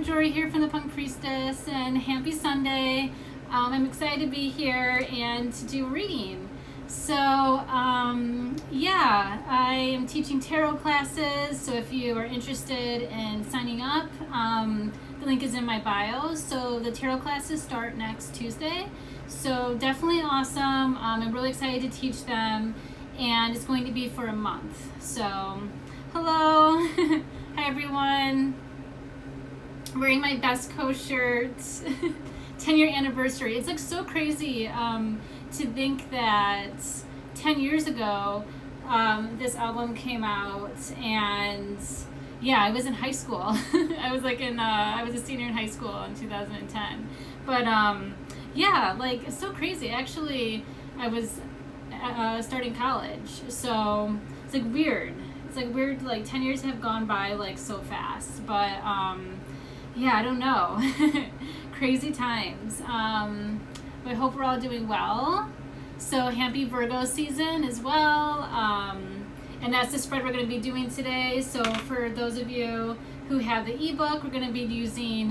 Jory here from the Punk Priestess, and happy Sunday. I'm excited to be here and to do a reading. So, yeah, I am teaching tarot classes, so if you are interested in signing up, the link is in my bio. So the tarot classes start next Tuesday, so definitely awesome. I'm really excited to teach them, and it's going to be for a month. So, hello, hi everyone. Wearing my Best Co shirt, 10-year anniversary. It's like so crazy to think that 10 years ago this album came out, and yeah, I was in high school. I was a senior in high school in 2010. But yeah, like it's so crazy. Actually, I was starting college, so it's like weird. It's like weird. Like 10 years have gone by like so fast, but yeah, I don't know. Crazy times. But I hope we're all doing well. So happy Virgo season as well. And that's the spread we're going to be doing today. So for those of you who have the ebook, we're going to be using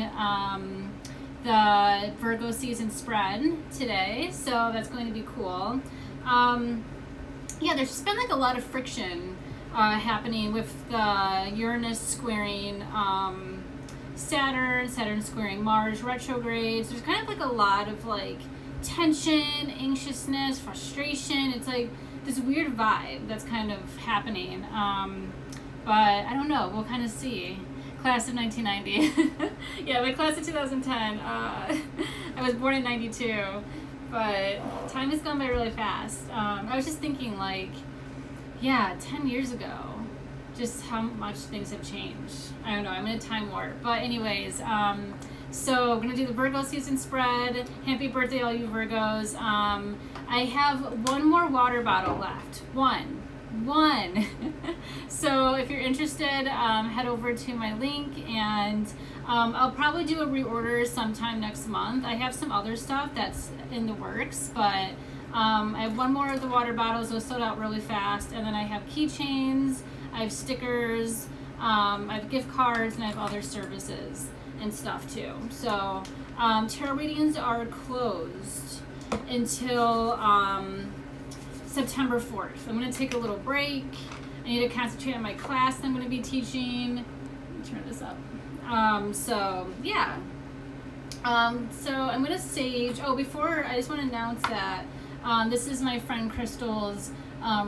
the Virgo season spread today. So that's going to be cool. Yeah, there's just been like a lot of friction happening with the Uranus squaring Saturn squaring Mars retrogrades. There's kind of like a lot of like tension, anxiousness, frustration. It's like this weird vibe that's kind of happening. But I don't know, we'll kind of see. Class of 1990. Yeah, my class of 2010. I was born in 92, but time has gone by really fast. I was just thinking like, yeah, 10 years ago, just how much things have changed. I don't know, I'm in a time warp. But anyways, so I'm gonna do the Virgo season spread. Happy birthday all you Virgos. I have one more water bottle left. One. So if you're interested, head over to my link, and I'll probably do a reorder sometime next month. I have some other stuff that's in the works, but I have one more of the water bottles. Those sold out really fast. And then I have keychains, I have stickers, I have gift cards, and I have other services and stuff too. So tarot readings are closed until September 4th. I'm going to take a little break. I need to concentrate on my class I'm going to be teaching. Let me turn this up. So yeah. So I'm going to sage. Oh, before, I just want to announce that this is my friend Crystal's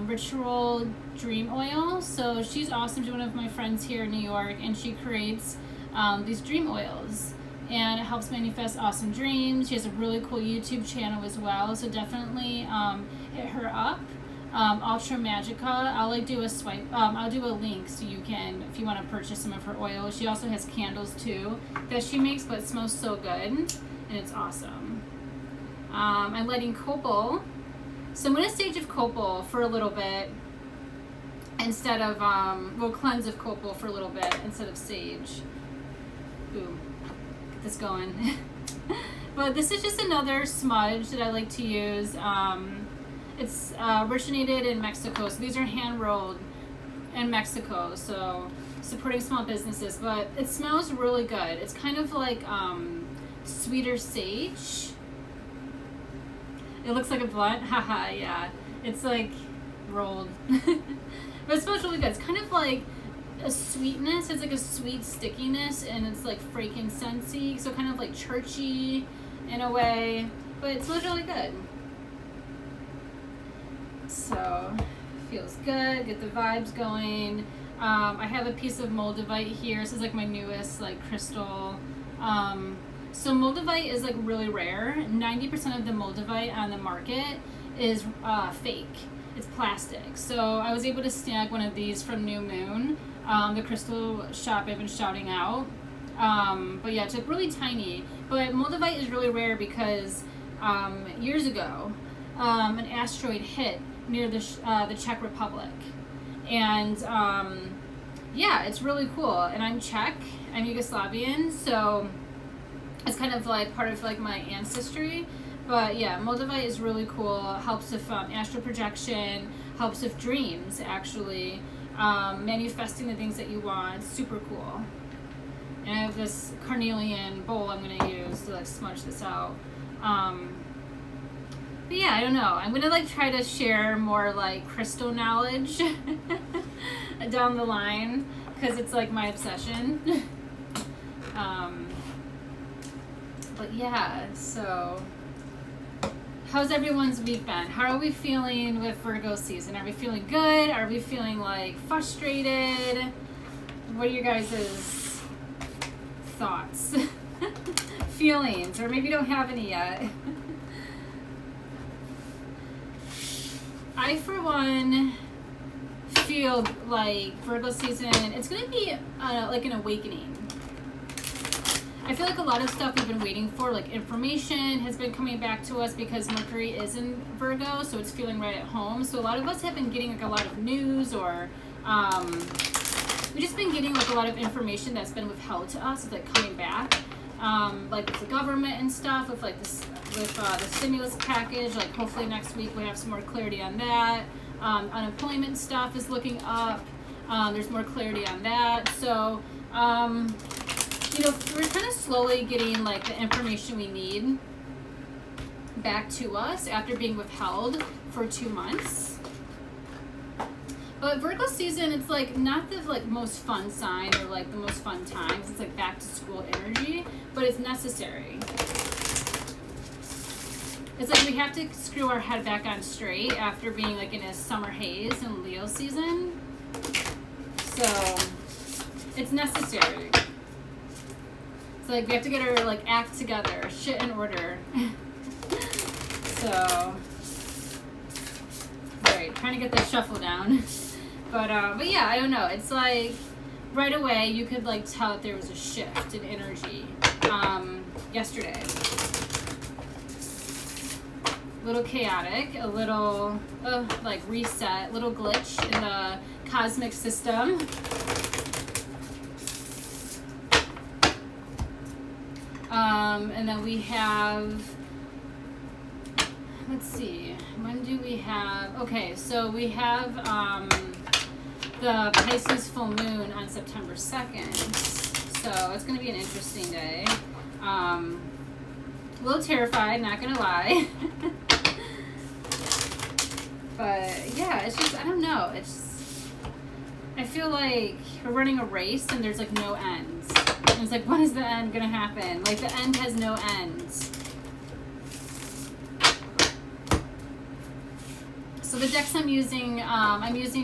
ritual dream oil. So she's awesome. She's one of my friends here in New York, and she creates these dream oils, and it helps manifest awesome dreams. She has a really cool YouTube channel as well, so definitely hit her up. Ultra Magica. I'll like do a swipe. I'll do a link so you can, if you want to purchase some of her oils. She also has candles too that she makes, but it smells so good and it's awesome. I'm letting copal. So I'm going to sage of copal for a little bit instead of, we'll cleanse of copal for a little bit instead of sage. Boom. Get this going. But this is just another smudge that I like to use. It's originated in Mexico. So these are hand rolled in Mexico. So supporting small businesses, but it smells really good. It's kind of like sweeter sage. It looks like a blunt. Haha, yeah. It's like rolled. But it smells really good. It's kind of like a sweetness. It's like a sweet stickiness, and it's like frankincense-y, so kind of like churchy in a way. But it smells really good. So feels good. Get the vibes going. I have a piece of moldavite here. This is like my newest like crystal. So moldavite is like really rare. 90% of the moldavite on the market is fake. It's plastic. So I was able to snag one of these from New Moon, the crystal shop I've been shouting out. But yeah, it's like really tiny. But moldavite is really rare because years ago, an asteroid hit near the Czech Republic, and yeah, it's really cool. And I'm Czech. I'm Yugoslavian, so it's kind of like part of like my ancestry. But yeah, moldavite is really cool. Helps with astral projection, helps with dreams actually, manifesting the things that you want. Super cool. And I have this carnelian bowl I'm going to use to like smudge this out. But yeah, I don't know. I'm going to like try to share more like crystal knowledge down the line, because it's like my obsession. But yeah, so how's everyone's week been? How are we feeling with Virgo season? Are we feeling good? Are we feeling like frustrated? What are your guys' thoughts? Feelings? Or maybe you don't have any yet. I, for one, feel like Virgo season, it's going to be like an awakening. I feel like a lot of stuff we've been waiting for, like information, has been coming back to us because Mercury is in Virgo, so it's feeling right at home. So a lot of us have been getting like a lot of news, or we've just been getting like a lot of information that's been withheld to us, like coming back, like with the government and stuff, with like this, with the stimulus package. Like hopefully next week we have some more clarity on that. Unemployment stuff is looking up. There's more clarity on that. So you know, we're kind of slowly getting like the information we need back to us after being withheld for 2 months. But Virgo season, it's like not the like most fun sign or like the most fun times. It's like back to school energy, but it's necessary. It's like we have to screw our head back on straight after being like in a summer haze in Leo season. So it's necessary. It's like we have to get our like act together, shit in order. So, right, trying to get the shuffle down. But yeah, I don't know. It's like right away you could like tell that there was a shift in energy yesterday. A little chaotic, a little like reset, little glitch in the cosmic system. And then we have, let's see, when do we have, okay, so we have the Pisces full moon on September 2nd. So it's going to be an interesting day. A little terrified, not going to lie. But yeah, it's just, I don't know. I feel like we're running a race and there's like no end. And it's like, when is the end gonna happen? Like the end has no end. So the decks I'm using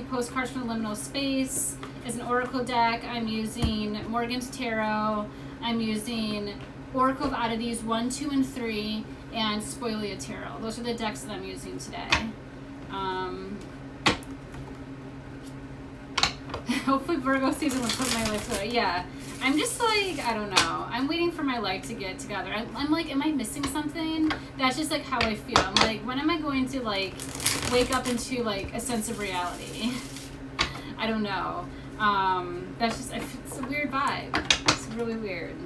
Postcards from the Liminal Space as an oracle deck. I'm using Morgan's Tarot. I'm using Oracle of Oddities 1, 2, and 3, and Spoilia Tarot. Those are the decks that I'm using today. Hopefully Virgo season will put my life together. Yeah, I'm just like, I don't know. I'm waiting for my life to get together. I'm like, am I missing something? That's just like how I feel. I'm like, when am I going to like wake up into like a sense of reality? I don't know. That's just, it's a weird vibe. It's really weird.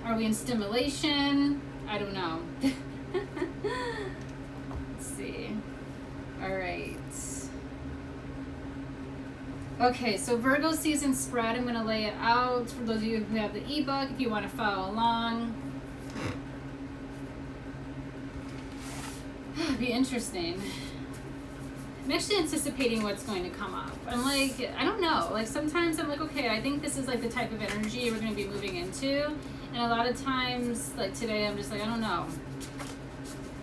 Are we in stimulation? I don't know. Let's see. All right. Okay, so Virgo season spread. I'm going to lay it out for those of you who have the ebook if you want to follow along. It'd be interesting. I'm actually anticipating what's going to come up. I'm like, I don't know. Like sometimes I'm like, okay, I think this is like the type of energy we're going to be moving into. And a lot of times, like today, I'm just like, I don't know.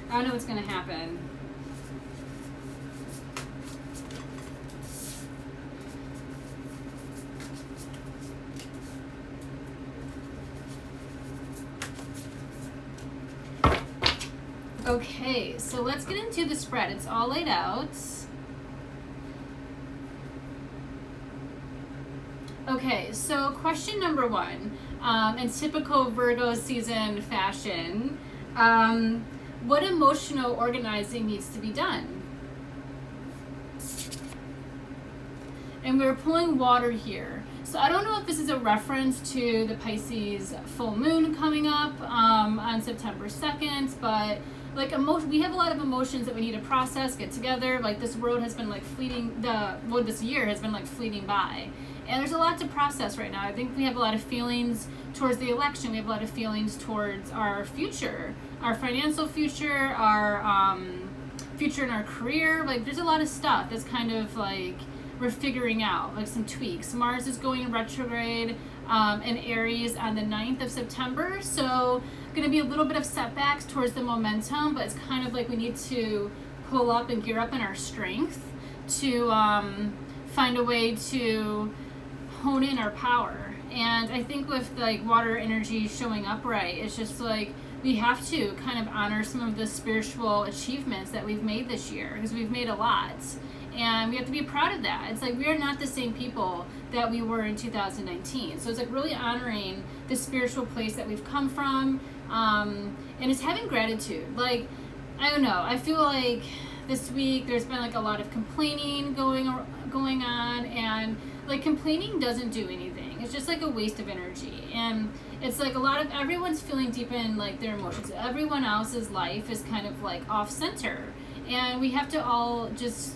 I don't know what's going to happen. Okay, so let's get into the spread. It's all laid out. Okay, so question number 1. In typical Virgo season fashion, what emotional organizing needs to be done? And we're pulling water here. So I don't know if this is a reference to the Pisces full moon coming up on September 2nd, but like we have a lot of emotions that we need to process, get together. Like this road has been like this year has been like fleeting by. And there's a lot to process right now. I think we have a lot of feelings towards the election. We have a lot of feelings towards our future, our financial future, our future in our career. Like there's a lot of stuff that's kind of like we're figuring out, like some tweaks. Mars is going retrograde in Aries on the 9th of September. So going to be a little bit of setbacks towards the momentum, but it's kind of like we need to pull up and gear up in our strength to find a way to hone in our power. And I think with like water energy showing up right, it's just like we have to kind of honor some of the spiritual achievements that we've made this year, because we've made a lot. And we have to be proud of that. It's like we are not the same people that we were in 2019. So it's like really honoring the spiritual place that we've come from. And it's having gratitude. Like, I don't know. I feel like this week there's been like a lot of complaining going on, and like complaining doesn't do anything. It's just like a waste of energy. And it's like everyone's feeling deep in like their emotions. Everyone else's life is kind of like off center. And we have to all just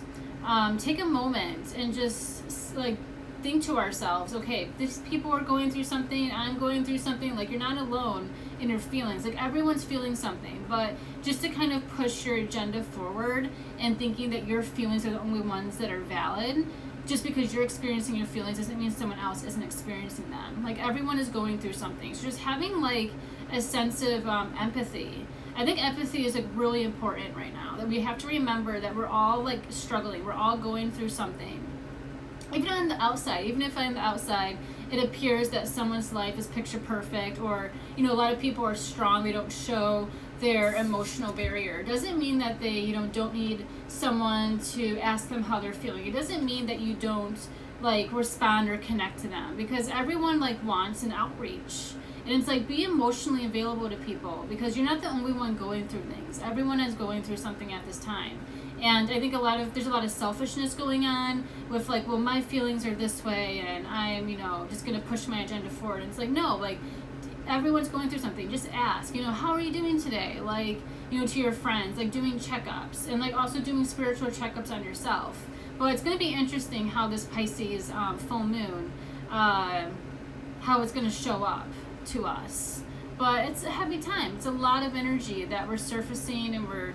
take a moment and just like think to ourselves, okay, these people are going through something, I'm going through something. Like, you're not alone in your feelings. Like, everyone's feeling something, but just to kind of push your agenda forward and thinking that your feelings are the only ones that are valid. Just because you're experiencing your feelings doesn't mean someone else isn't experiencing them. Like, everyone is going through something. So just having like a sense of empathy. I think empathy is like really important right now. That we have to remember that we're all like struggling. We're all going through something. Even on the outside, even if on the outside it appears that someone's life is picture perfect, or a lot of people are strong, they don't show their emotional barrier. It doesn't mean that they don't need someone to ask them how they're feeling. It doesn't mean that you don't like respond or connect to them, because everyone like wants an outreach. And it's like, be emotionally available to people, because you're not the only one going through things. Everyone is going through something at this time. And I think there's a lot of selfishness going on with like, well, my feelings are this way and I'm, just going to push my agenda forward. And it's like, no, like everyone's going through something. Just ask, how are you doing today? Like, to your friends, like doing checkups, and like also doing spiritual checkups on yourself. But it's going to be interesting how this Pisces full moon, how it's going to show up to us. But it's a heavy time. It's a lot of energy that we're surfacing and we're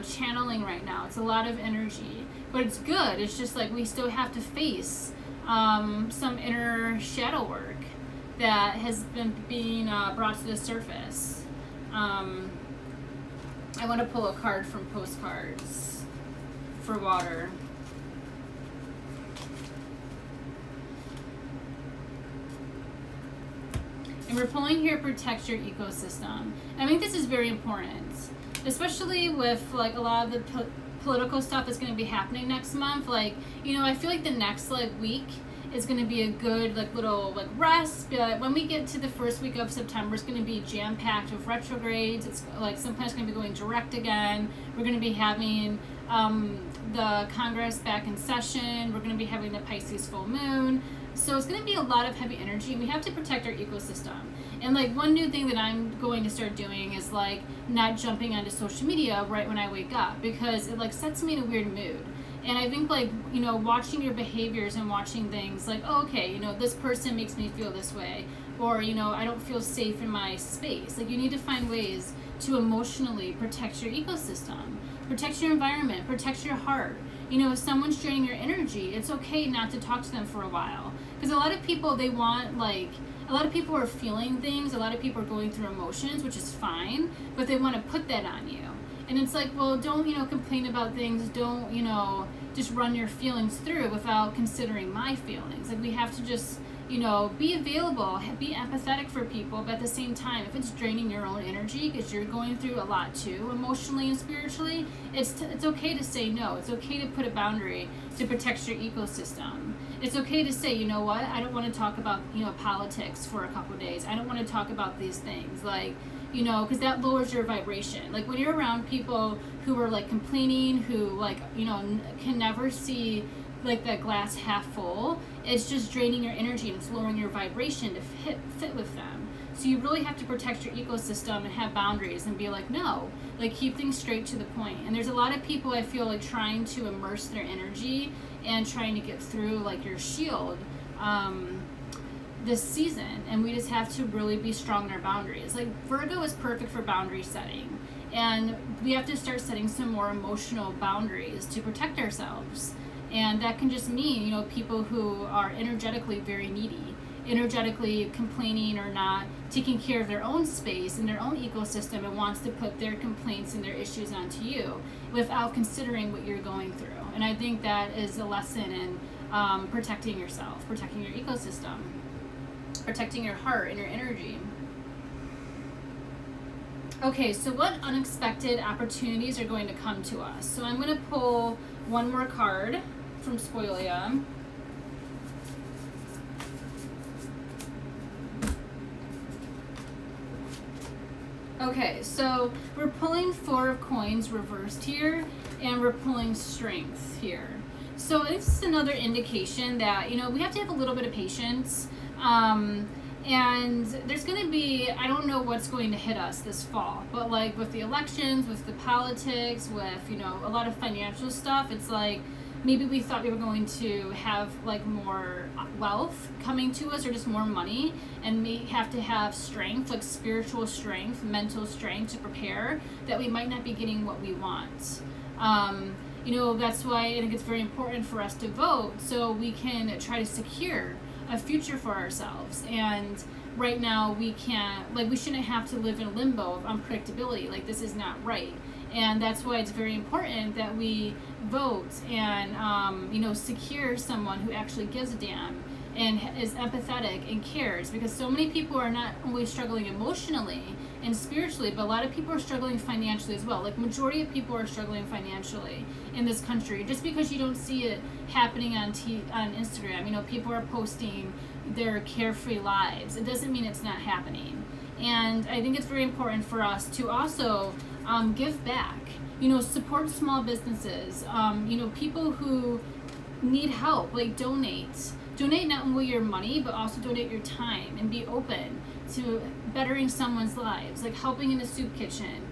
channeling right now. It's a lot of energy, but it's good. It's just like we still have to face some inner shadow work that has been being brought to the surface. I want to pull a card from Postcards for water. And we're pulling here, protect your ecosystem. I think this is very important, especially with like a lot of the political stuff that's going to be happening next month. Like, I feel like the next like week is going to be a good like little like rest. But when we get to the first week of September, it's going to be jam-packed with retrogrades. It's like some planets going to be going direct again. We're going to be having the Congress back in session. We're going to be having the Pisces full moon. So it's going to be a lot of heavy energy. We have to protect our ecosystem. And like one new thing that I'm going to start doing is like not jumping onto social media right when I wake up, because it like sets me in a weird mood. And I think like, watching your behaviors and watching things like, oh, okay, this person makes me feel this way, or, I don't feel safe in my space. Like, you need to find ways to emotionally protect your ecosystem, protect your environment, protect your heart. If someone's draining your energy, it's okay not to talk to them for a while. Because a lot of people, a lot of people are feeling things, a lot of people are going through emotions, which is fine, but they want to put that on you. And it's like, well, don't, complain about things. Don't, just run your feelings through without considering my feelings. Like, we have to just, be available, be empathetic for people, but at the same time, if it's draining your own energy because you're going through a lot too, emotionally and spiritually, it's okay to say no. It's okay to put a boundary to protect your ecosystem. It's okay to say, you know what, I don't want to talk about, politics for a couple of days. I don't want to talk about these things. Like, because that lowers your vibration. Like, when you're around people who are like complaining, who like, can never see like that glass half full, it's just draining your energy and it's lowering your vibration to fit with them. So you really have to protect your ecosystem and have boundaries and be like, no, like keep things straight to the point. And there's a lot of people, I feel like, trying to immerse their energy and trying to get through like your shield this season, and we just have to really be strong in our boundaries. Like Virgo is perfect for boundary setting, and we have to start setting some more emotional boundaries to protect ourselves. And that can just mean, you know, people who are energetically very needy, energetically complaining or not taking care of their own space and their own ecosystem, and wants to put their complaints and their issues onto you without considering what you're going through. And I think that is a lesson in protecting yourself, protecting your ecosystem, protecting your heart and your energy. Okay, so what unexpected opportunities are going to come to us? So I'm going to pull one more card from Spoilia. Okay, so we're pulling Four of Coins reversed here, and we're pulling Strength here. So this is another indication that, you know, we have to have a little bit of patience. And there's going to be, I don't know what's going to hit us this fall, but like with the elections, with the politics, with, you know, a lot of financial stuff, it's like maybe we thought we were going to have like more wealth coming to us or just more money, and may have to have strength, like spiritual strength, mental strength to prepare, that we might not be getting what we want. You know, that's why I think it's very important for us to vote so we can try to secure a future for ourselves. And right now we can't, like, we shouldn't have to live in a limbo of unpredictability. Like, this is not right. And that's why it's very important that we vote and, you know, secure someone who actually gives a damn and is empathetic and cares, because so many people are not only struggling emotionally and spiritually, but a lot of people are struggling financially as well. Like, majority of people are struggling financially in this country. Just because you don't see it happening on Instagram, you know, people are posting their carefree lives, it doesn't mean it's not happening. And I think it's very important for us to also give back, you know, support small businesses, you know, people who need help, like donate not only your money, but also donate your time, and be open to bettering someone's lives, like helping in a soup kitchen,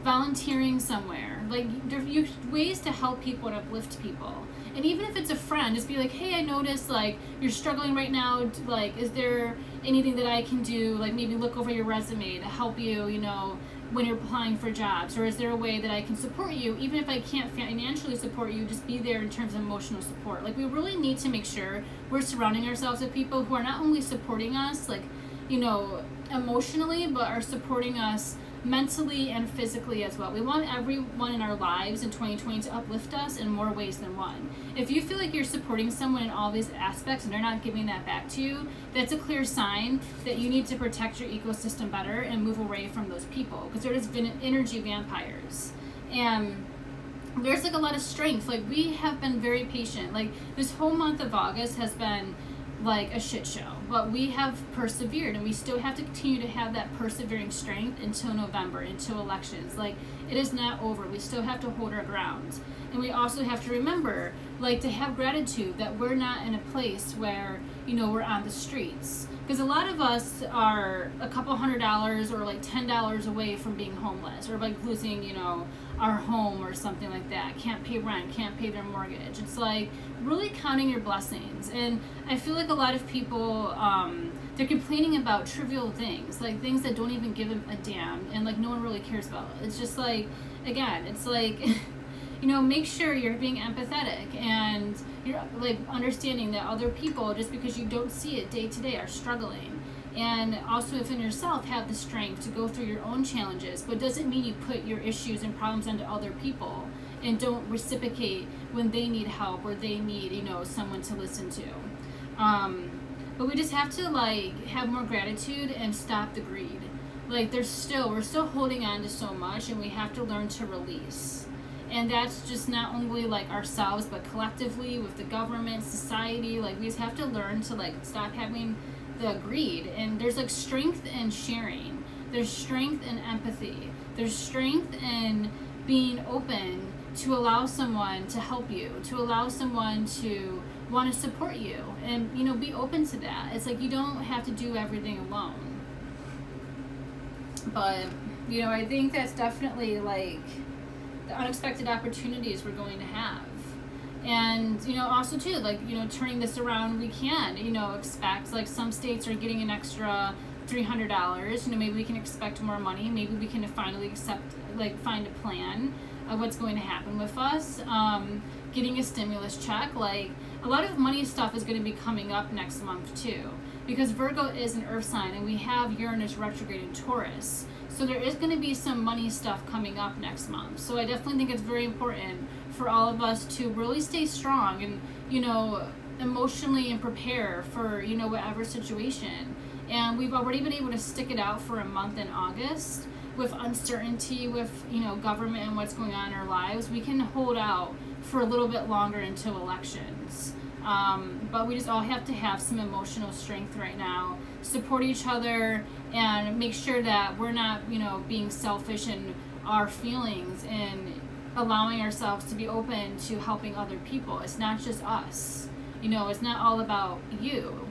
volunteering somewhere. Like, there are ways to help people and uplift people. And even if it's a friend, just be like, hey, I noticed like you're struggling right now, like, is there anything that I can do, like maybe look over your resume to help you, you know, when you're applying for jobs, or is there a way that I can support you, even if I can't financially support you, just be there in terms of emotional support. Like, we really need to make sure we're surrounding ourselves with people who are not only supporting us, like, you know, emotionally, but are supporting us mentally and physically as well. We want everyone in our lives in 2020 to uplift us in more ways than one. If you feel like you're supporting someone in all these aspects and they're not giving that back to you, that's a clear sign that you need to protect your ecosystem better and move away from those people, because they're just energy vampires. And there's like a lot of strength. Like, we have been very patient. Like, this whole month of August has been like a shit show, but we have persevered, and we still have to continue to have that persevering strength until November, until elections. Like, it is not over. We still have to hold our ground. And we also have to remember, like, to have gratitude that we're not in a place where, you know, we're on the streets. Because a lot of us are a couple $100 or like $10 away from being homeless, or like losing, you know, our home or something like that. Can't pay rent, can't pay their mortgage. It's like really counting your blessings. And I feel like a lot of people, they're complaining about trivial things, like things that don't even give them a damn, and like no one really cares about. It's just like, again, it's like, you know, make sure you're being empathetic and you're like understanding that other people, just because you don't see it day to day, are struggling. And also, within yourself, have the strength to go through your own challenges, but doesn't mean you put your issues and problems onto other people and don't reciprocate when they need help or they need, you know, someone to listen to. But we just have to like have more gratitude and stop the greed. Like, we're still holding on to so much, and we have to learn to release. And that's just not only like ourselves, but collectively with the government, society. Like, we just have to learn to like stop having the greed. And there's like strength in sharing. There's strength in empathy. There's strength in being open to allow someone to help you, to allow someone to want to support you, and, you know, be open to that. It's like you don't have to do everything alone. But, you know, I think that's definitely like the unexpected opportunities we're going to have. And, you know, also too, like, you know, turning this around, we can, you know, expect, like, some states are getting an extra $300. You know, maybe we can expect more money. Maybe we can finally find a plan of what's going to happen with us. Getting a stimulus check, like, a lot of money stuff is going to be coming up next month too, because Virgo is an earth sign and we have Uranus retrograde in Taurus. So there is going to be some money stuff coming up next month. So I definitely think it's very important for all of us to really stay strong and, you know, emotionally and prepare for, you know, whatever situation. And we've already been able to stick it out for a month in August with uncertainty with, you know, government and what's going on in our lives. We can hold out for a little bit longer until elections. But we just all have to have some emotional strength right now, support each other, and make sure that we're not, you know, being selfish in our feelings and allowing ourselves to be open to helping other people. It's not just us. You know, it's not all about you.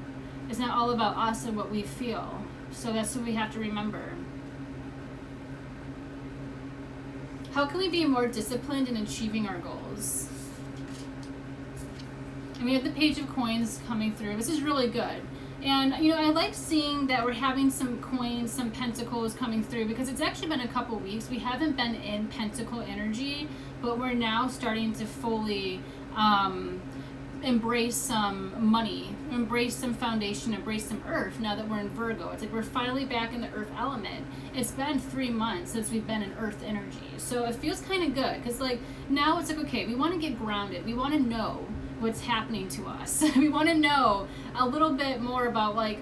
It's not all about us and what we feel. So that's what we have to remember. How can we be more disciplined in achieving our goals? And we have the Page of Coins coming through. This is really good. And, you know, I like seeing that we're having some coins, some pentacles coming through, because it's actually been a couple weeks. We haven't been in pentacle energy, but we're now starting to fully embrace some money, embrace some foundation, embrace some earth now that we're in Virgo. It's like we're finally back in the earth element. It's been 3 months since we've been in earth energy. So it feels kind of good, because like now it's like, okay, we want to get grounded. We want to know what's happening to us. We want to know a little bit more about like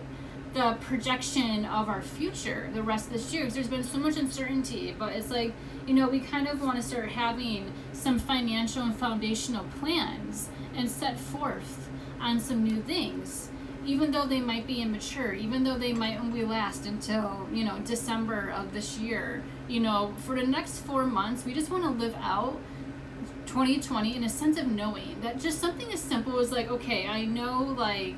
the projection of our future the rest of this year, because there's been so much uncertainty. But it's like, you know, we kind of want to start having some financial and foundational plans and set forth on some new things, even though they might be immature, even though they might only last until, you know, December of this year. You know, for the next 4 months, we just want to live out 2020 in a sense of knowing that just something as simple as like, okay, I know like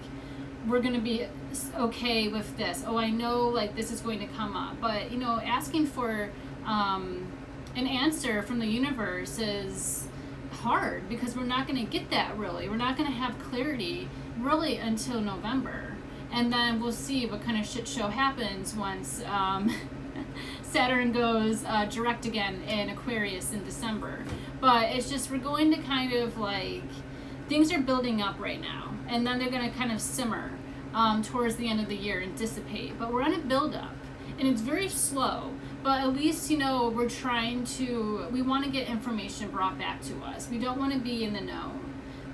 we're going to be okay with this. Oh, I know like this is going to come up. But, you know, asking for an answer from the universe is hard, because we're not going to get that really. We're not going to have clarity really until November. And then we'll see what kind of shit show happens once Saturn goes direct again in Aquarius in December. But it's just, we're going to kind of like, things are building up right now, and then they're going to kind of simmer towards the end of the year and dissipate. But we're on a build up, and it's very slow. But at least, you know, we're trying to, we want to get information brought back to us. We don't want to be in the know.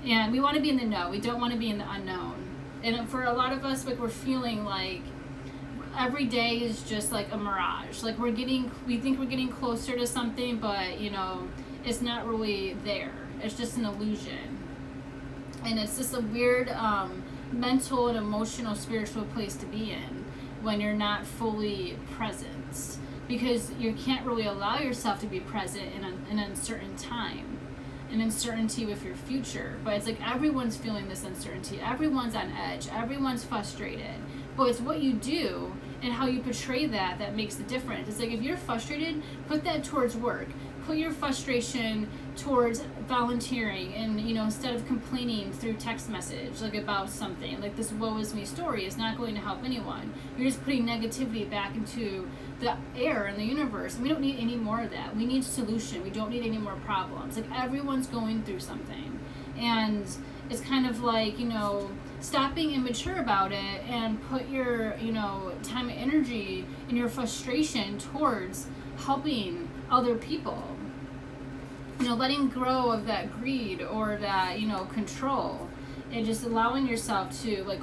And we want to be in the know. We don't want to be in the unknown. And for a lot of us, like, we're feeling like every day is just like a mirage. Like we think we're getting closer to something, but, you know, it's not really there. It's just an illusion. And it's just a weird mental and emotional, spiritual place to be in when you're not fully present. Because you can't really allow yourself to be present in an uncertain time, an uncertainty with your future. But it's like everyone's feeling this uncertainty. Everyone's on edge. Everyone's frustrated. But it's what you do and how you portray that that makes the difference. It's like if you're frustrated, put that towards work. Put your frustration towards volunteering, and, you know, instead of complaining through text message like about something like this woe is me story is not going to help anyone. You're just putting negativity back into the air and the universe. And we don't need any more of that. We need solution. We don't need any more problems. Like everyone's going through something, and it's kind of like, you know, stop being immature about it and put your, you know, time and energy and your frustration towards helping other people. You know, letting go of that greed or that, you know, control, and just allowing yourself to like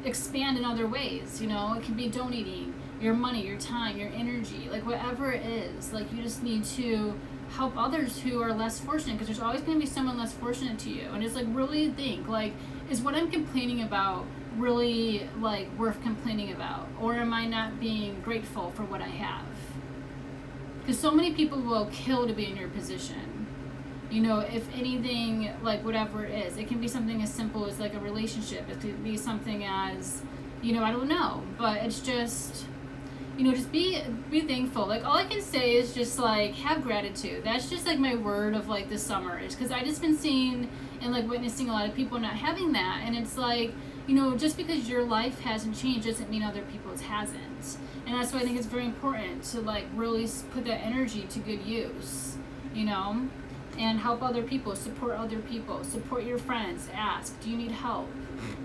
expand in other ways. You know, it can be donating your money, your time, your energy, like whatever it is. Like you just need to help others who are less fortunate, because there's always going to be someone less fortunate to you. And it's like, really think, like, is what I'm complaining about really like worth complaining about, or am I not being grateful for what I have? Because so many people will kill to be in your position. You know, if anything, like whatever it is, it can be something as simple as like a relationship. It could be something as, you know, I don't know, but it's just, just be thankful. Like, all I can say is just like have gratitude. That's just like my word of like this summer, is because I just been seeing and like witnessing a lot of people not having that, and it's like, just because your life hasn't changed doesn't mean other people's hasn't. And that's why I think it's very important to like really put that energy to good use, and help other people, support your friends, ask, do you need help?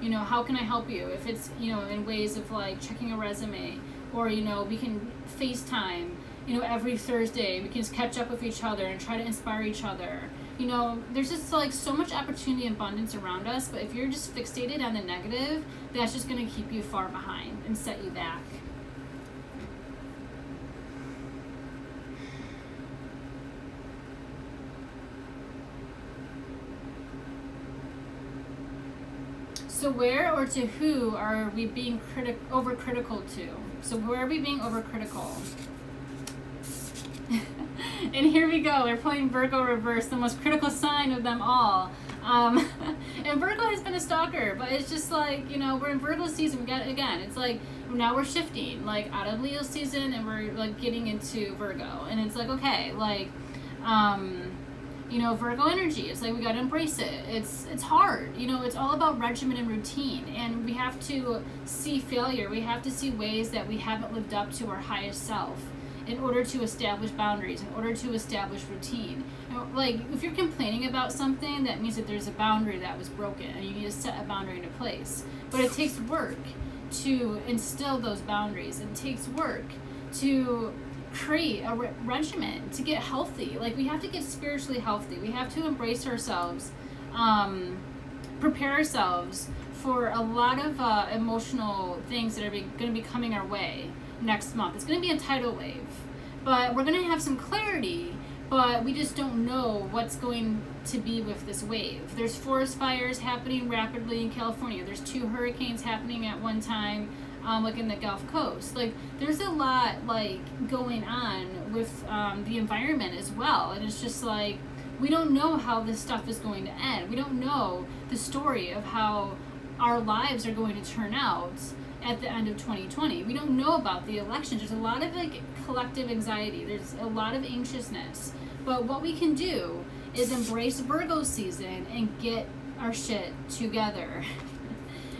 How can I help you? If it's, in ways of like checking a resume, or, we can FaceTime, every Thursday. We can just catch up with each other and try to inspire each other. There's just like so much opportunity and abundance around us, but if you're just fixated on the negative, that's just going to keep you far behind and set you back. So where or to who are we being overcritical to? So where are we being overcritical? And here we go. We're playing Virgo reverse, the most critical sign of them all. And Virgo has been a stalker, but it's just like, we're in Virgo season again. It's like now we're shifting like out of Leo season and we're like getting into Virgo. And it's like, okay, like, Virgo energy. It's like we gotta embrace it. It's hard. It's all about regimen and routine, and we have to see failure. We have to see ways that we haven't lived up to our highest self in order to establish boundaries, in order to establish routine. Like, if you're complaining about something, that means that there's a boundary that was broken, and you need to set a boundary into place. But it takes work to instill those boundaries. It takes work to create a regimen to get healthy. Like, we have to get spiritually healthy. We have to embrace ourselves, prepare ourselves for a lot of emotional things that are going to be coming our way next month. It's going to be a tidal wave, but we're going to have some clarity, but we just don't know what's going to be with this wave. There's forest fires happening rapidly in California. There's 2 hurricanes happening at one time, like in the Gulf Coast. Like, there's a lot like going on with the environment as well, and it's just like we don't know how this stuff is going to end. We don't know the story of how our lives are going to turn out at the end of 2020. We don't know about the elections. There's a lot of like collective anxiety. There's a lot of anxiousness. But what we can do is embrace Virgo season and get our shit together.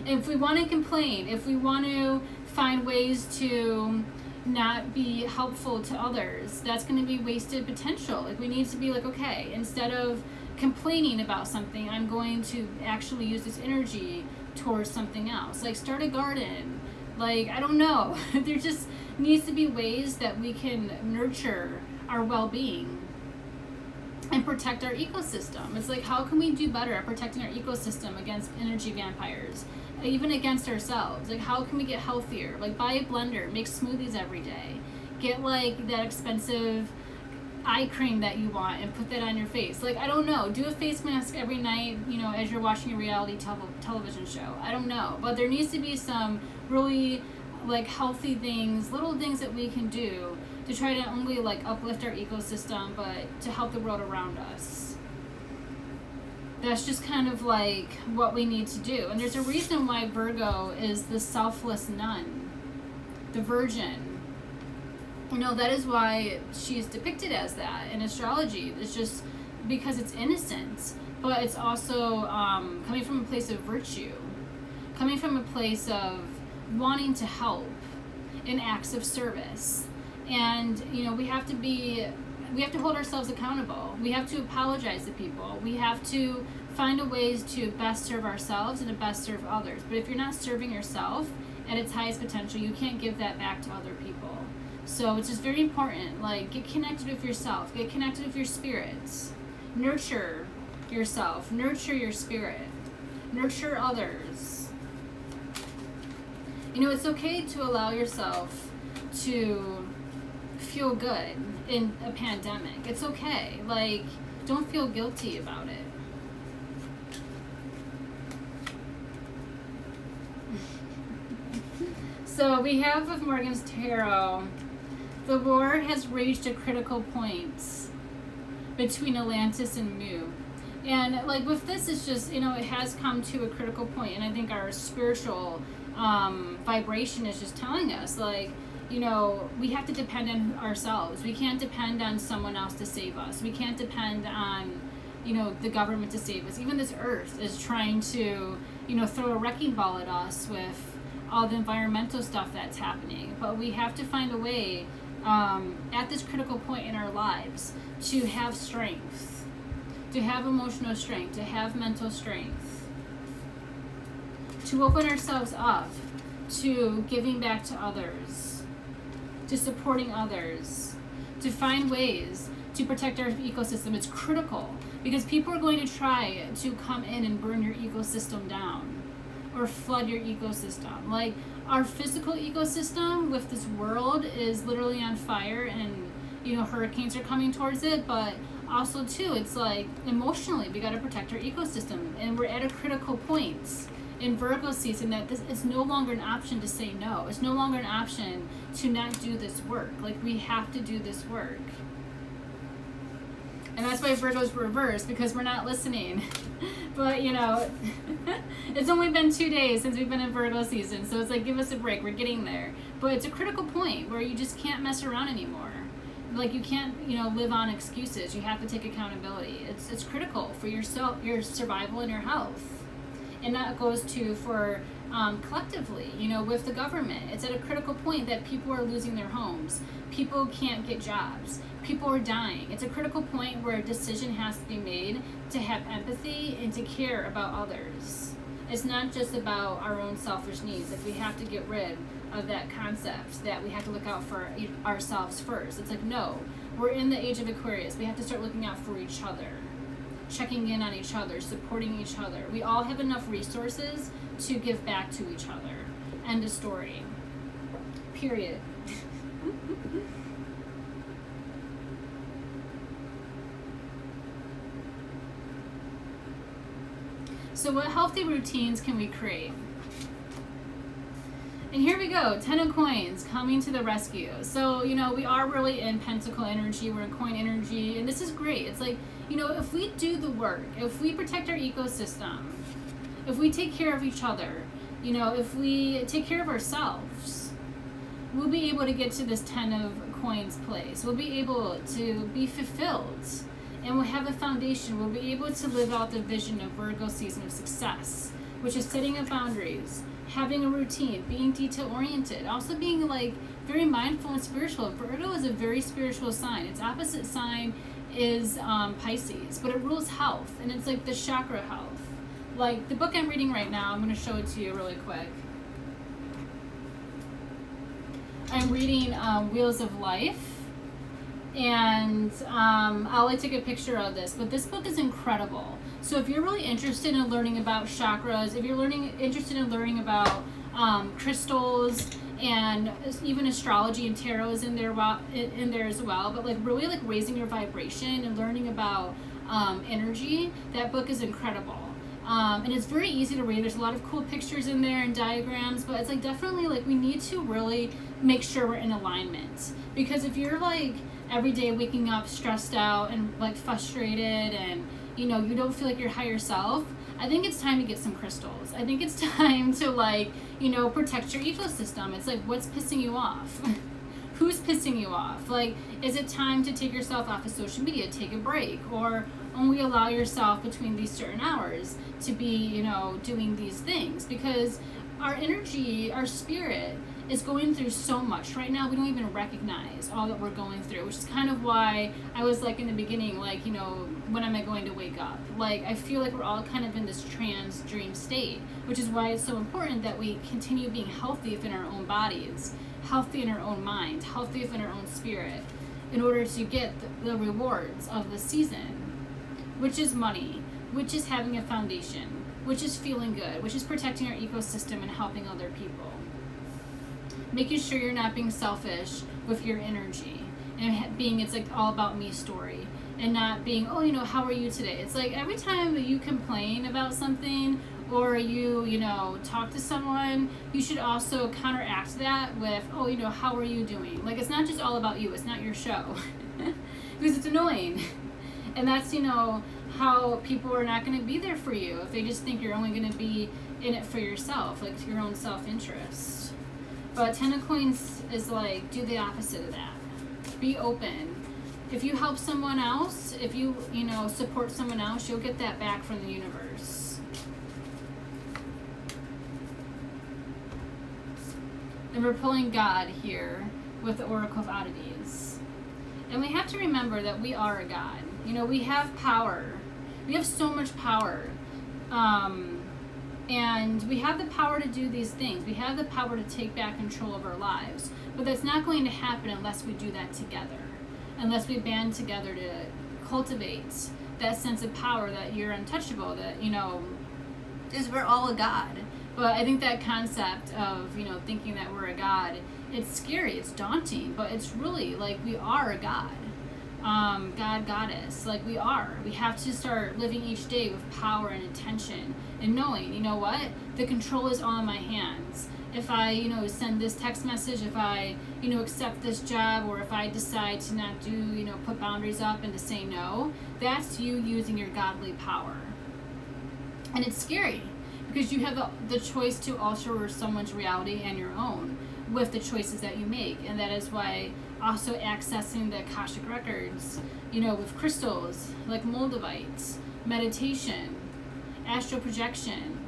If we want to complain, if we want to find ways to not be helpful to others, that's going to be wasted potential. Like, we need to be like, okay, instead of complaining about something, I'm going to actually use this energy towards something else. Like, start a garden. Like, I don't know. There just needs to be ways that we can nurture our well-being and protect our ecosystem. It's like, how can we do better at protecting our ecosystem against energy vampires, even against ourselves? Like, how can we get healthier? Like, buy a blender, make smoothies every day, get like that expensive eye cream that you want and put that on your face. Like, I don't know, do a face mask every night, as you're watching a reality television show. I don't know, but there needs to be some really like healthy things, little things that we can do to try to not only like uplift our ecosystem, but to help the world around us. That's just kind of like what we need to do. And there's a reason why Virgo is the selfless nun, the virgin. That is why she's depicted as that in astrology. It's just because it's innocent, but it's also coming from a place of virtue, coming from a place of wanting to help in acts of service. And we have to hold ourselves accountable. We have to apologize to people. We have to find a ways to best serve ourselves and to best serve others. But if you're not serving yourself at its highest potential, you can't give that back to other people. So it's just very important, like, get connected with yourself, get connected with your spirits, nurture yourself, nurture your spirit, nurture others. It's okay to allow yourself to feel good in a pandemic. It's okay. Like, don't feel guilty about it. So we have with Morgan's Tarot, the war has reached a critical point between Atlantis and Mu. And like with this, it's just, it has come to a critical point. And I think our spiritual vibration is just telling us, like, you know, we have to depend on ourselves. We can't depend on someone else to save us. We can't depend on, you know, the government to save us. Even this earth is trying to, you know, throw a wrecking ball at us with all the environmental stuff that's happening. But we have to find a way at this critical point in our lives to have strength, to have emotional strength, to have mental strength, to open ourselves up to giving back to others, to supporting others, to find ways to protect our ecosystem. It's critical because people are going to try to come in and burn your ecosystem down or flood your ecosystem. Like, our physical ecosystem with this world is literally on fire, and, you know, hurricanes are coming towards it, but also too, it's like emotionally we got to protect our ecosystem, and we're at a critical point in Virgo season that it's no longer an option to say no. It's no longer an option to not do this work. Like, we have to do this work. And that's why Virgo's reversed, because we're not listening. But, you know, it's only been 2 days since we've been in Virgo season, so it's like, give us a break. We're getting there. But it's a critical point where you just can't mess around anymore. Like, you can't, you know, live on excuses. You have to take accountability. It's critical for yourself, your survival and your health. And that goes to for collectively, you know, with the government. It's at a critical point that people are losing their homes. People can't get jobs. People are dying. It's a critical point where a decision has to be made to have empathy and to care about others. It's not just about our own selfish needs. Like, we have to get rid of that concept that we have to look out for ourselves first. It's like, no, we're in the age of Aquarius. We have to start looking out for each other, checking in on each other, supporting each other. We all have enough resources to give back to each other. End of story. Period. So what healthy routines can we create? And here we go, 10 of coins coming to the rescue. So, you know, we are really in pentacle energy, we're in coin energy, and this is great. It's like, you know, if we do the work, if we protect our ecosystem, if we take care of each other, you know, if we take care of ourselves, we'll be able to get to this 10 of coins place. We'll be able to be fulfilled, and we'll have a foundation. We'll be able to live out the vision of Virgo season of success, which is setting up boundaries, having a routine, being detail oriented, also being like very mindful and spiritual. Virgo is a very spiritual sign. Its opposite sign is Pisces, but it rules health, and it's like the chakra health. Like the book I'm reading right now, I'm going to show it to you really quick. I'm reading Wheels of Life, and I'll like take a picture of this, but this book is incredible. So if you're really interested in learning about chakras, if you're interested in learning about crystals, and even astrology and tarot is in there as well, but like really like raising your vibration and learning about energy, that book is incredible. And it's very easy to read. There's a lot of cool pictures in there and diagrams, but it's like definitely like we need to really make sure we're in alignment, because if you're like every day waking up stressed out and like frustrated, and you know you don't feel like your higher self, I think it's time to get some crystals. I think it's time to like, you know, protect your ecosystem. It's like, what's pissing you off? Who's pissing you off? Like, is it time to take yourself off of social media, take a break, or only allow yourself between these certain hours to be, you know, doing these things? Because our energy, our spirit is going through so much right now, we don't even recognize all that we're going through, which is kind of why I was like in the beginning, like, you know, when am I going to wake up? Like, I feel like we're all kind of in this trance dream state, which is why it's so important that we continue being healthy within our own bodies, healthy in our own mind, healthy within our own spirit, in order to get the rewards of the season, which is money, which is having a foundation, which is feeling good, which is protecting our ecosystem and helping other people. Making sure you're not being selfish with your energy, and being, it's like all about me story, and not being, oh, you know, how are you today? It's like every time that you complain about something, or you know, talk to someone, you should also counteract that with, oh, you know, how are you doing? Like, it's not just all about you. It's not your show. Because it's annoying. And that's, you know, how people are not going to be there for you if they just think you're only going to be in it for yourself, like your own self-interest. But 10 of coins is like, do the opposite of that. Be open. If you help someone else, if you support someone else, you'll get that back from the universe. And we're pulling God here with the Oracle of Oddities. And we have to remember that we are a God. We have power. We have so much power. And we have the power to do these things. We have the power to take back control of our lives. But that's not going to happen unless we do that together. Unless we band together to cultivate that sense of power that you're untouchable, that, is we're all a God. But I think that concept of, thinking that we're a God, it's scary, it's daunting, but it's really like we are a God. God, goddess, like we are. We have to start living each day with power and intention and knowing, what? The control is all in my hands. If I, send this text message, if I, accept this job, or if I decide to not do, put boundaries up and to say no, that's you using your godly power. And it's scary because you have the choice to alter someone's reality and your own with the choices that you make. And that is why also accessing the Akashic records, with crystals like moldavites, meditation, astral projection,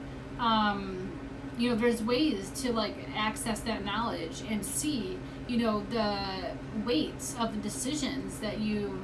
there's ways to access that knowledge and see, the weights of the decisions that you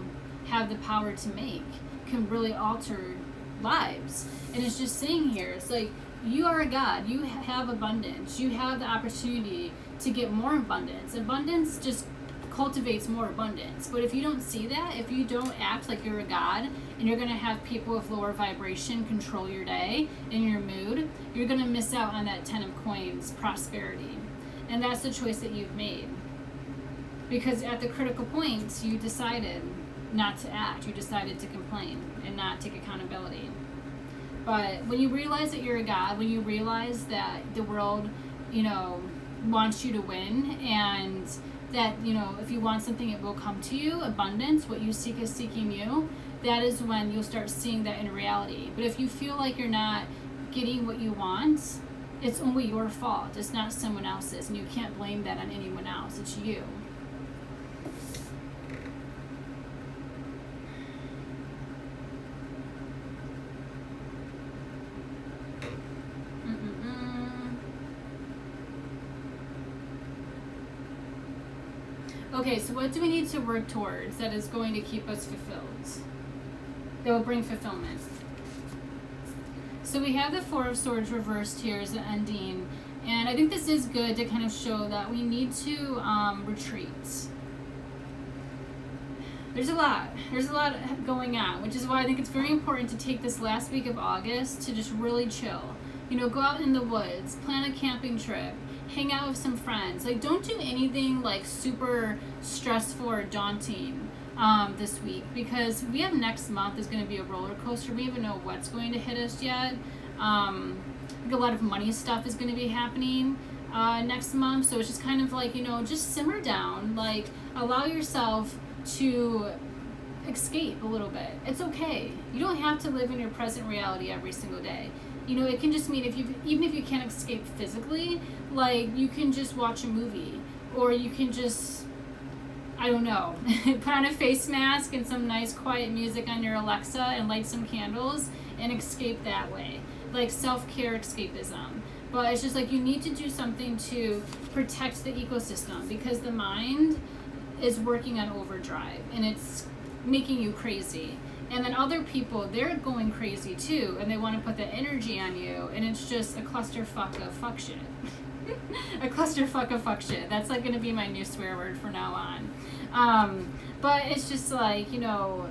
have the power to make can really alter lives. And it's just saying here, it's like, you are a God, you have abundance, you have the opportunity to get more abundance. Abundance just cultivates more abundance. But if you don't see that, if you don't act like you're a God, and you're going to have people with lower vibration control your day and your mood, you're going to miss out on that 10 of coins prosperity. And that's the choice that you've made. Because at the critical points, you decided not to act. You decided to complain and not take accountability. But when you realize that you're a God, when you realize that the world, wants you to win, and that, if you want something, it will come to you, abundance, what you seek is seeking you, that is when you'll start seeing that in reality. But if you feel like you're not getting what you want, it's only your fault. It's not someone else's, and you can't blame that on anyone else. It's you. Okay, so what do we need to work towards that is going to keep us fulfilled? That will bring fulfillment. So we have the Four of Swords reversed here as the ending. And I think this is good to kind of show that we need to retreat. There's a lot going on, which is why I think it's very important to take this last week of August to just really chill. Go out in the woods, plan a camping trip, hang out with some friends. Don't do anything super stressful or daunting this week, because we have next month is going to be a roller coaster. We don't even know what's going to hit us yet. I think a lot of money stuff is going to be happening next month, so it's just kind of just simmer down. Allow yourself to escape a little bit. It's okay. You don't have to live in your present reality every single day. It can just mean even if you can't escape physically, you can just watch a movie, or you can just, I don't know, put on a face mask and some nice quiet music on your Alexa and light some candles and escape that way. Self-care escapism. But it's just you need to do something to protect the ecosystem, because the mind is working on overdrive and it's making you crazy. And then other people, they're going crazy too, and they want to put the energy on you, and it's just a clusterfuck of fuck shit. A clusterfuck of fuck shit. That's going to be my new swear word from now on. But it's just the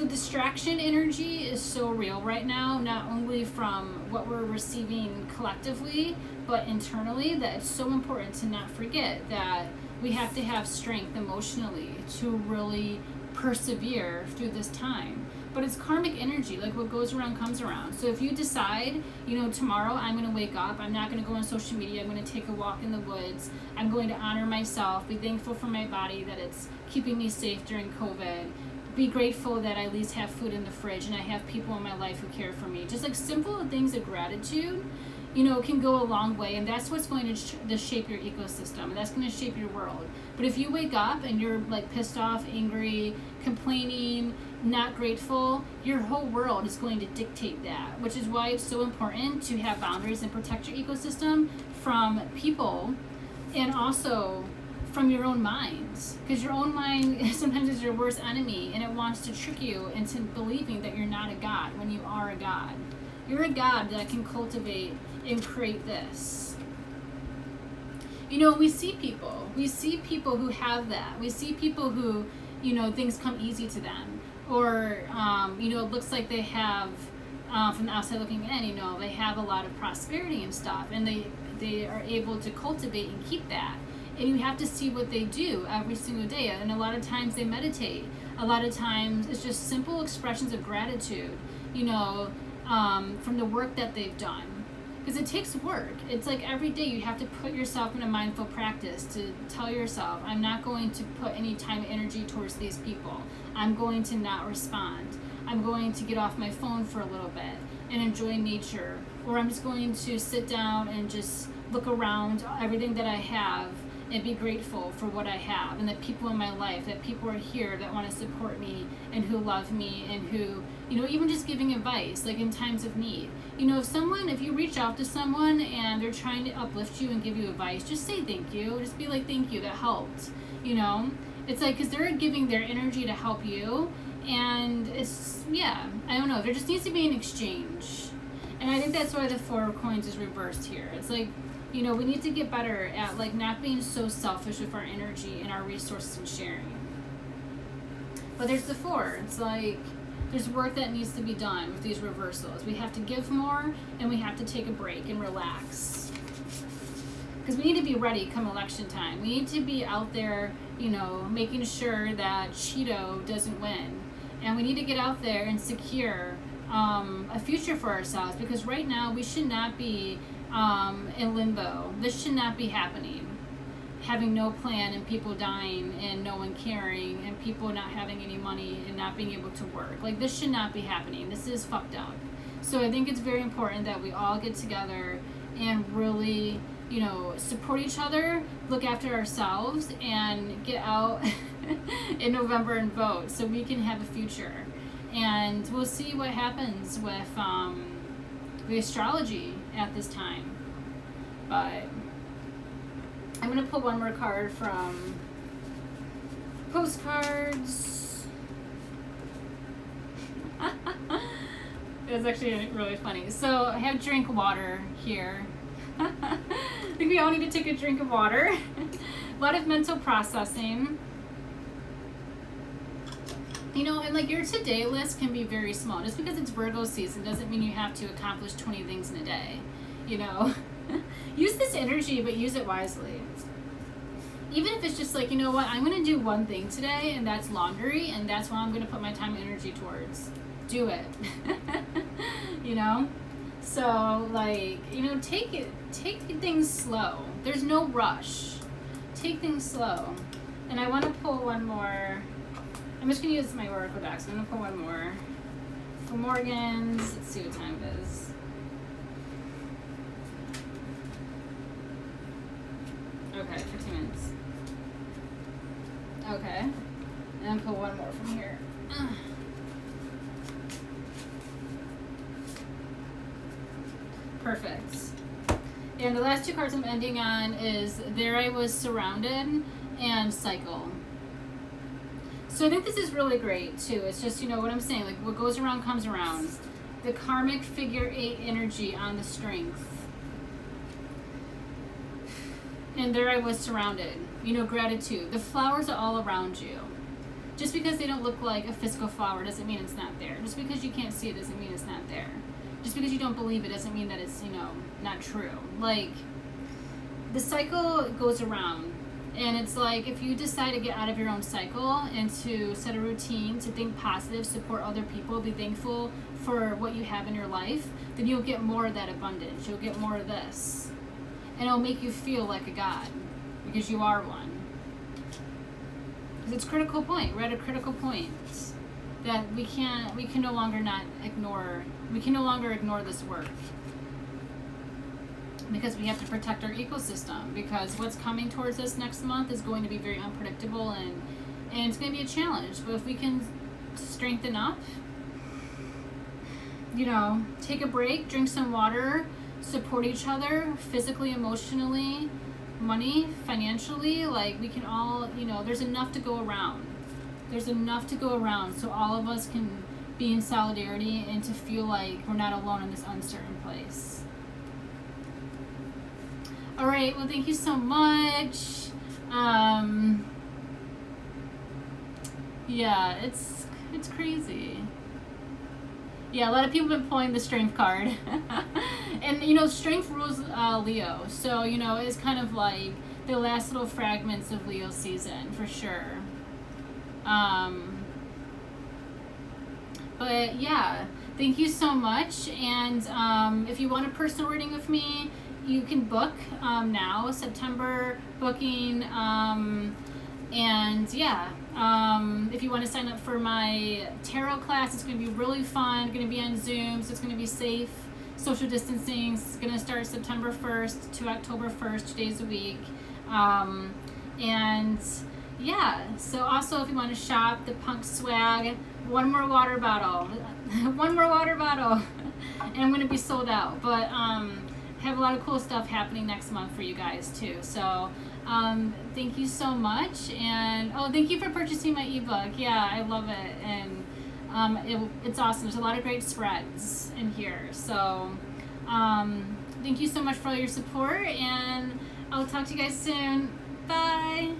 distraction energy is so real right now, not only from what we're receiving collectively, but internally, that it's so important to not forget that we have to have strength emotionally to really persevere through this time. But it's karmic energy, what goes around comes around. So if you decide, tomorrow I'm going to wake up, I'm not going to go on social media, I'm going to take a walk in the woods, I'm going to honor myself, be thankful for my body that it's keeping me safe during COVID, be grateful that I at least have food in the fridge and I have people in my life who care for me. Just simple things of gratitude, can go a long way, and that's what's going to shape your ecosystem, and that's going to shape your world. But if you wake up and you're like pissed off, angry, complaining, not grateful, your whole world is going to dictate that, which is why it's so important to have boundaries and protect your ecosystem from people, and also from your own mind, because your own mind sometimes is your worst enemy, and it wants to trick you into believing that you're not a god when you are a god. You're a god that can cultivate and create this. We see people who have that. We see people who, things come easy to them, or it looks like they have, from the outside looking in, they have a lot of prosperity and stuff, and they are able to cultivate and keep that. And you have to see what they do every single day. And a lot of times they meditate. A lot of times it's just simple expressions of gratitude, from the work that they've done. Because it takes work. It's like every day you have to put yourself in a mindful practice to tell yourself, I'm not going to put any time and energy towards these people. I'm going to not respond. I'm going to get off my phone for a little bit and enjoy nature. Or I'm just going to sit down and just look around everything that I have and be grateful for what I have, and that people in my life, that people are here that want to support me and who love me, and who, even just giving advice, like in times of need. If you reach out to someone and they're trying to uplift you and give you advice, just say thank you. Just be like, thank you, that helped. It's like, because they're giving their energy to help you, and it's, I don't know, there just needs to be an exchange. And I think that's why the Four of Coins is reversed here. It's like, we need to get better at like not being so selfish with our energy and our resources and sharing. But there's the Four. It's like there's work that needs to be done with these reversals. We have to give more, and we have to take a break and relax. Because we need to be ready come election time. We need to be out there, making sure that Cheeto doesn't win. And we need to get out there and secure a future for ourselves. Because right now we should not be in limbo. This should not be happening. Having no plan, and people dying, and no one caring, and people not having any money and not being able to work. Like, this should not be happening. This is fucked up. So I think it's very important that we all get together and really, support each other, look after ourselves, and get out in November and vote so we can have a future. And we'll see what happens with the astrology at this time. But I'm going to pull one more card from postcards. It's actually really funny. So I have drink water here. I think we all need to take a drink of water. A lot of mental processing. And like your today list can be very small. Just because it's Virgo season doesn't mean you have to accomplish 20 things in a day. Use this energy, but use it wisely. Even if it's just like, I'm going to do one thing today, and that's laundry, and that's what I'm going to put my time and energy towards. Do it. So like, take things slow. There's no rush. Take things slow. And I want to pull one more. I'm just going to use my Oracle decks. I'm going to pull one more. For Morgan's, let's see what time it is. Okay, 15 minutes. Okay. And pull one more from here. Perfect. And the last two cards I'm ending on is There I Was Surrounded and Cycle. So I think this is really great too. It's just, what I'm saying, like what goes around comes around. The karmic figure 8 energy on the strength. And there I was surrounded. Gratitude. The flowers are all around you. Just because they don't look like a physical flower doesn't mean it's not there. Just because you can't see it doesn't mean it's not there. Just because you don't believe it doesn't mean that it's, not true. Like, the cycle goes around. And it's like, if you decide to get out of your own cycle and to set a routine, to think positive, support other people, be thankful for what you have in your life, then you'll get more of that abundance. You'll get more of this. And it'll make you feel like a god, because you are one. Because it's a critical point. We're at a critical point that we can no longer ignore this work. because we have to protect our ecosystem, because what's coming towards us next month is going to be very unpredictable, and it's going to be a challenge. But if we can strengthen up, you know, take a break, drink some water, support each other physically, emotionally, money, financially, like we can all, you know, there's enough to go around. There's enough to go around, so all of us can be in solidarity and to feel like we're not alone in this uncertain place. All right, well, thank you so much. Yeah, it's crazy. Yeah, a lot of people have been pulling the strength card. And, you know, strength rules Leo. So, you know, it's kind of like the last little fragments of Leo season, for sure. But, yeah, thank you so much. And if you want a personal reading with me, you can book now, September booking. And, yeah. If you want to sign up for my tarot class, it's going to be really fun. It's going to be on Zoom, so it's going to be safe. Social distancing. It's going to start September 1st to October 1st, 2 days a week. And yeah, so also if you want to shop the Punk swag, one more water bottle. One more water bottle. And I'm going to be sold out. But have a lot of cool stuff happening next month for you guys too. So thank you so much, and thank you for purchasing my ebook. Yeah, I love it, and it's awesome. There's a lot of great spreads in here, so thank you so much for all your support, and I'll talk to you guys soon. Bye.